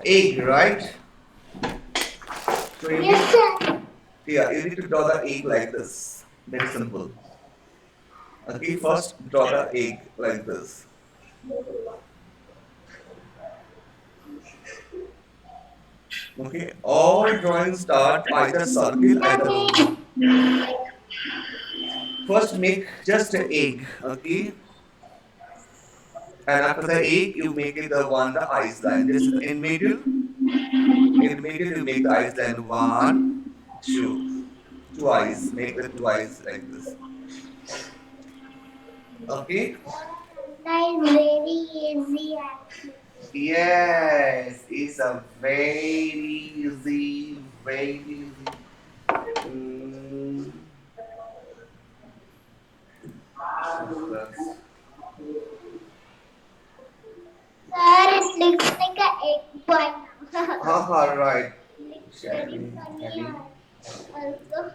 Egg, right? So you need, Yes, sir. yeah, you need to draw the egg like this. Very simple. Okay, first draw the egg like this. Okay, all drawings start either circle, either Daddy. oval. First make just an egg, okay? And after the egg, you make it the one, the eyes line. This is in middle. In middle, you make the eyes line one, two. Two eyes. Make the two eyes like this. Okay? That is very easy actually. Yes, it's a very easy, very easy. Mm, Sir, it looks like an egg bun. haha, right. Looks very Shelly, funny Ellie, also.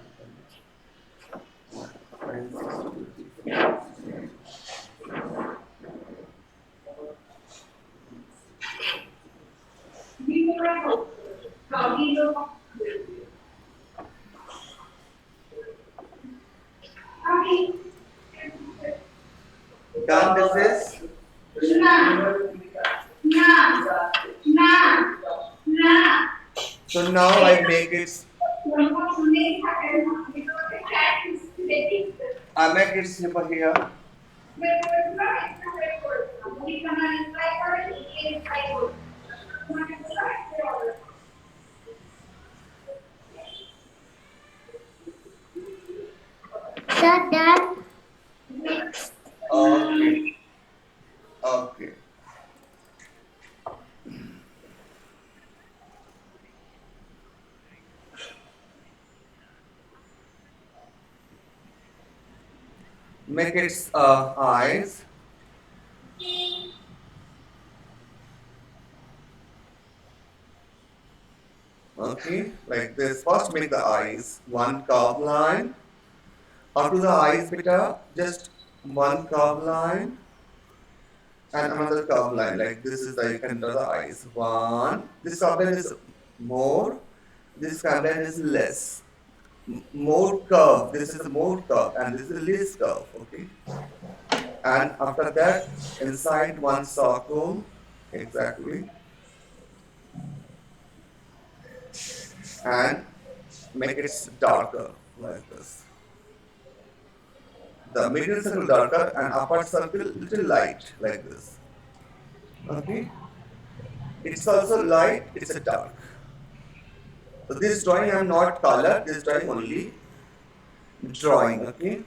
5, 6, 2, 3, 4. Done this is. So now I make it. I make it simple here. Sir, done. Next. Okay, okay. Make its eyes. Okay, like this. First make the eyes. One curved line. Up to the eyes, beta. Just one curved line and another curved line. Like this is the, you can draw the eyes. One. This curved line is more. This curved line is less. More curve. This is more curve, and this is less curve. Okay. And after that, inside one circle, exactly, and make it darker like this. The middle circle darker and upper circle little light like this. Okay. It's also light. It's a dark. So this drawing I'm not color. This drawing only drawing. Okay.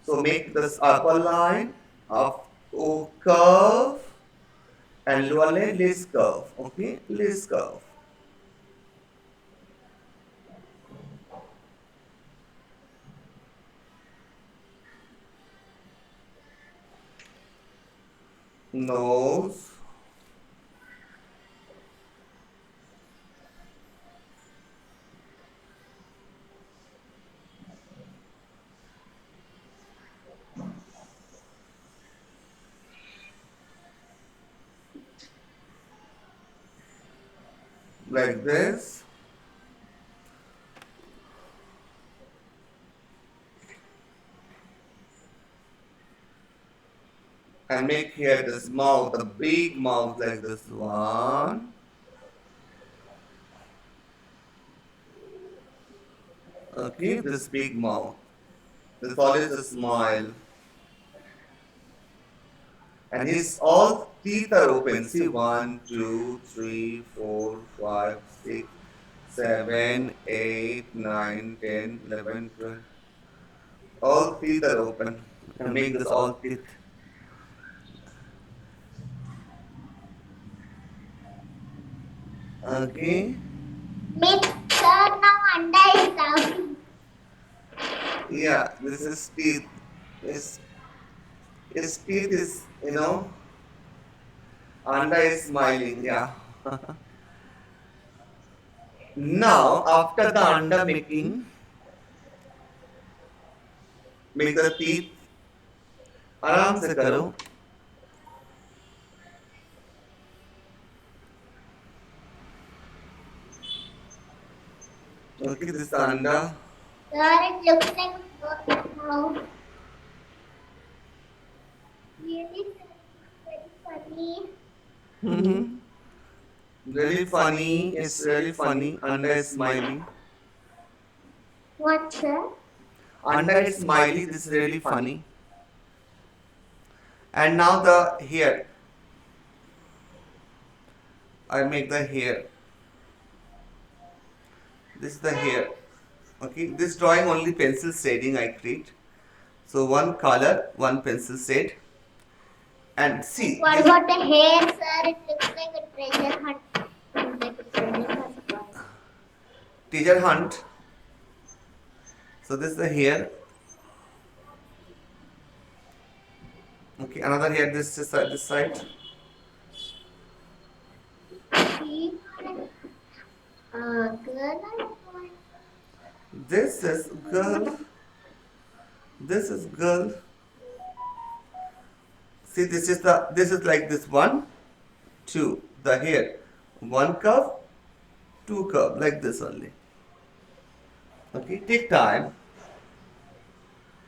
So make this upper line of curve and lower line less curve. Okay, less curve. Nose. Like this. And make here this mouth, the big mouth like this one. Okay, this big mouth. This follows the smile. And his all teeth are open. See, 1, 2, 3, 4, 5, 6, 7, 8, 9, 10, 11, 12. All teeth are open. And make this all teeth. Okay. Means, sir, now Anda is down. Yeah, this is teeth. His, his teeth is, Anda is smiling. Yeah. Now, after the anda making, make the teeth आराम से करो Okay, this is the under. Sir, it looks like how really very funny. Mm-hmm. Really funny. It's really funny. Under is smiley. What, sir? Under is smiley. This is really funny. And now the hair. I make the hair. This is the hair. Okay, this drawing only pencil shading I create. So one color, one pencil shade. And see What this about the hair, sir? It looks like a treasure hunt. Like a treasure hunt. treasure hunt. So this is the hair. Okay, another hair. This is this side. See, girl, I want. This is girl. This is girl. See, this is like this one, two. The hair, one curve, two curve, like this only. Okay, take time.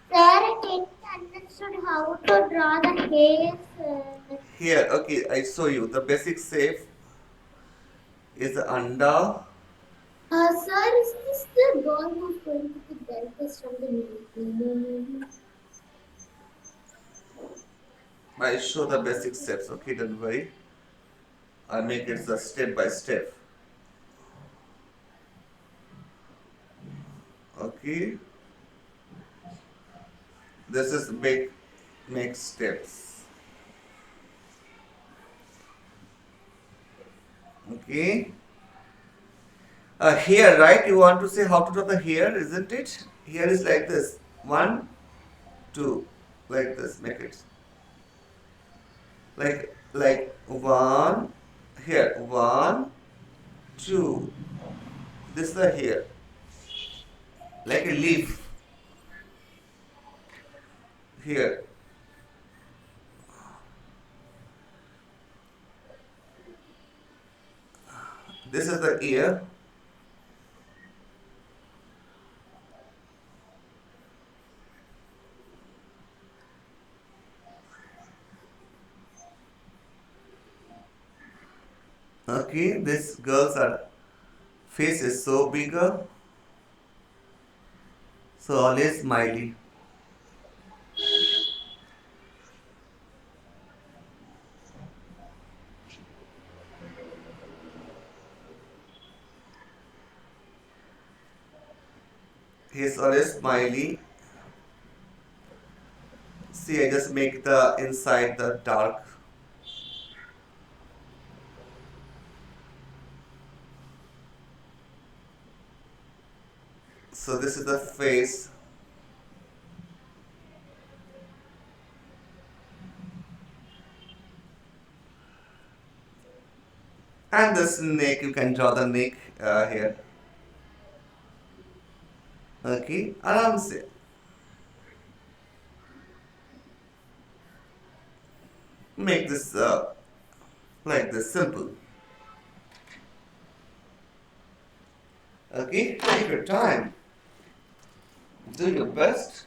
Sir, I didn't understood how to draw the hair, sir. Here, okay, I show you the basic shape is under. Sir, is this the girl who's going to the dentist from the movie? I show the basic steps. Okay, don't worry. I make it the step by step. Okay, this is big next steps. Okay. Here, right? You want to say how to draw the hair, isn't it? Here is like this. One, two, like this. Make it like one. Here, one, two. This is the hair, like a leaf. Here, this is the ear. Okay, this girl's are face is so bigger, so always smiley. He's always smiley. See, I just make the inside the dark. So this is the face. And this neck, you can draw the neck here. Okay, aram se. Make this like this, simple. Okay, take your time. Do your best.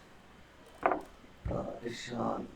Ishan,